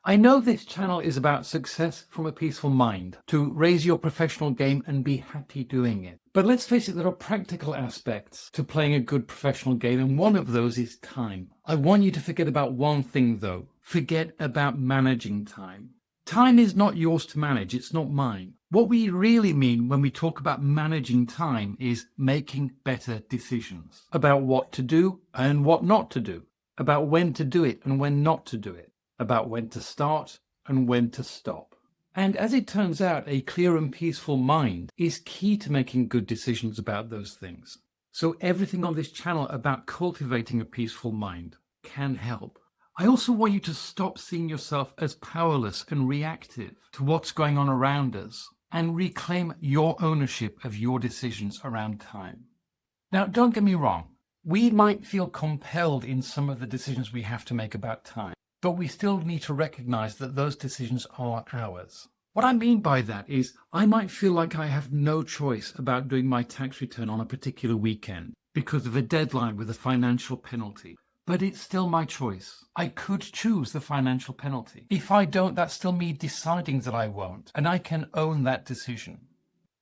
I know this channel is about success from a peaceful mind, to raise your professional game and be happy doing it. But let's face it, there are practical aspects to playing a good professional game, and one of those is time. I want you to forget about one thing though. Forget about managing time. Time is not yours to manage, it's not mine. What we really mean when we talk about managing time is making better decisions about what to do and what not to do, about when to do it and when not to do it, about when to start and when to stop. And as it turns out, a clear and peaceful mind is key to making good decisions about those things. So everything on this channel about cultivating a peaceful mind can help. I also want you to stop seeing yourself as powerless and reactive to what's going on around us and reclaim your ownership of your decisions around time. Now, don't get me wrong. We might feel compelled in some of the decisions we have to make about time, but we still need to recognize that those decisions are ours. What I mean by that is I might feel like I have no choice about doing my tax return on a particular weekend because of a deadline with a financial penalty. But it's still my choice. I could choose the financial penalty. If I don't, that's still me deciding that I won't, and I can own that decision.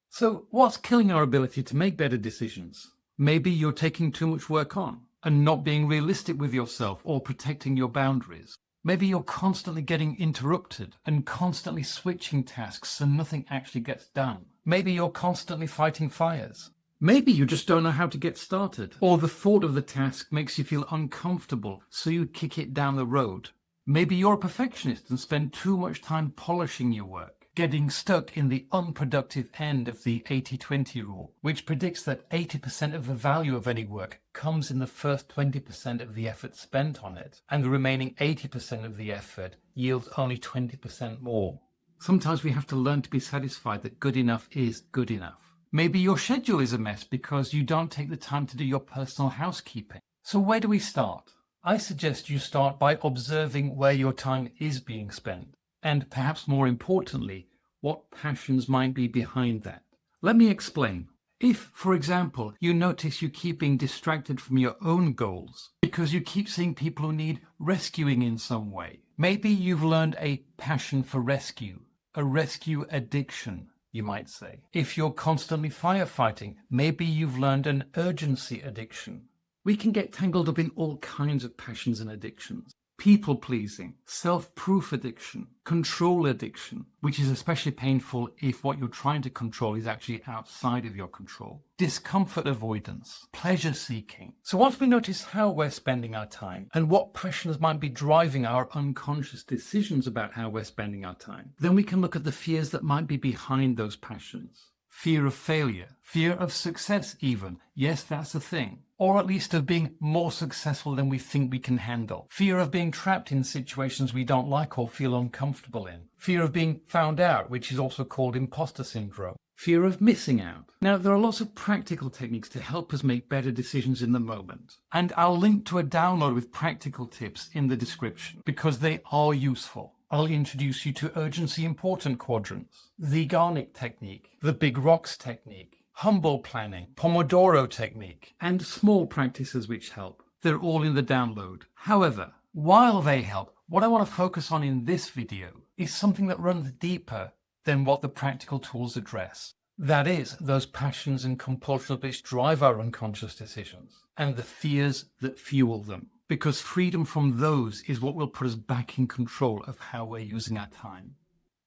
So what's killing our ability to make better decisions? Maybe you're taking too much work on and not being realistic with yourself or protecting your boundaries. Maybe you're constantly getting interrupted and constantly switching tasks so nothing actually gets done. Maybe you're constantly fighting fires. Maybe you just don't know how to get started, or the thought of the task makes you feel uncomfortable, so you kick it down the road. Maybe you're a perfectionist and spend too much time polishing your work, getting stuck in the unproductive end of the 80-20 rule, which predicts that 80% of the value of any work comes in the first 20% of the effort spent on it, and the remaining 80% of the effort yields only 20% more. Sometimes we have to learn to be satisfied that good enough is good enough. Maybe your schedule is a mess because you don't take the time to do your personal housekeeping. So where do we start? I suggest you start by observing where your time is being spent, and perhaps more importantly, what passions might be behind that. Let me explain. If, for example, you notice you keep being distracted from your own goals because you keep seeing people who need rescuing in some way, maybe you've learned a passion for rescue, a rescue addiction, you might say. If you're constantly firefighting, maybe you've learned an urgency addiction. We can get tangled up in all kinds of passions and addictions. People-pleasing, self-proof addiction, control addiction, which is especially painful if what you're trying to control is actually outside of your control. Discomfort avoidance, pleasure-seeking. So once we notice how we're spending our time and what passions might be driving our unconscious decisions about how we're spending our time, then we can look at the fears that might be behind those passions. Fear of failure, fear of success even. Yes, that's a thing. Or at least of being more successful than we think we can handle. Fear of being trapped in situations we don't like or feel uncomfortable in. Fear of being found out, which is also called imposter syndrome. Fear of missing out. Now, there are lots of practical techniques to help us make better decisions in the moment. And I'll link to a download with practical tips in the description because they are useful. I'll introduce you to urgency important quadrants, the Garnick technique, the big rocks technique, humble planning, Pomodoro technique, and small practices which help. They're all in the download. However, while they help, what I want to focus on in this video is something that runs deeper than what the practical tools address. That is, those passions and compulsions which drive our unconscious decisions, and the fears that fuel them. Because freedom from those is what will put us back in control of how we're using our time.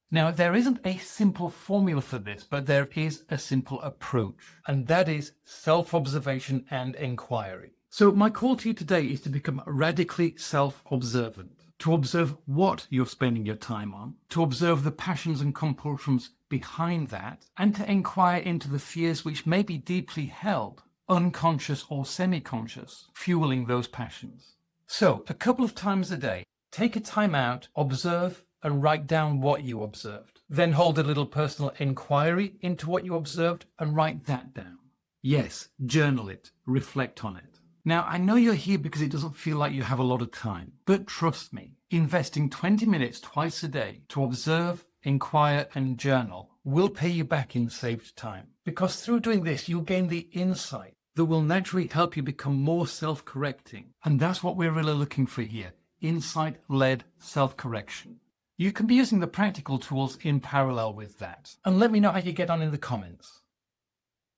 Now, there isn't a simple formula for this, but there is a simple approach, and that is self-observation and inquiry. So my call to you today is to become radically self-observant, to observe what you're spending your time on, to observe the passions and compulsions behind that, and to inquire into the fears which may be deeply held, unconscious or semi-conscious, fueling those passions. So, a couple of times a day, take a time out, observe, and write down what you observed. Then hold a little personal inquiry into what you observed and write that down. Yes, journal it, reflect on it. Now, I know you're here because it doesn't feel like you have a lot of time, but trust me, investing 20 minutes twice a day to observe, inquire, and journal will pay you back in saved time. Because through doing this, you'll gain the insight that will naturally help you become more self-correcting. And that's what we're really looking for here, insight-led self-correction. You can be using the practical tools in parallel with that. And let me know how you get on in the comments.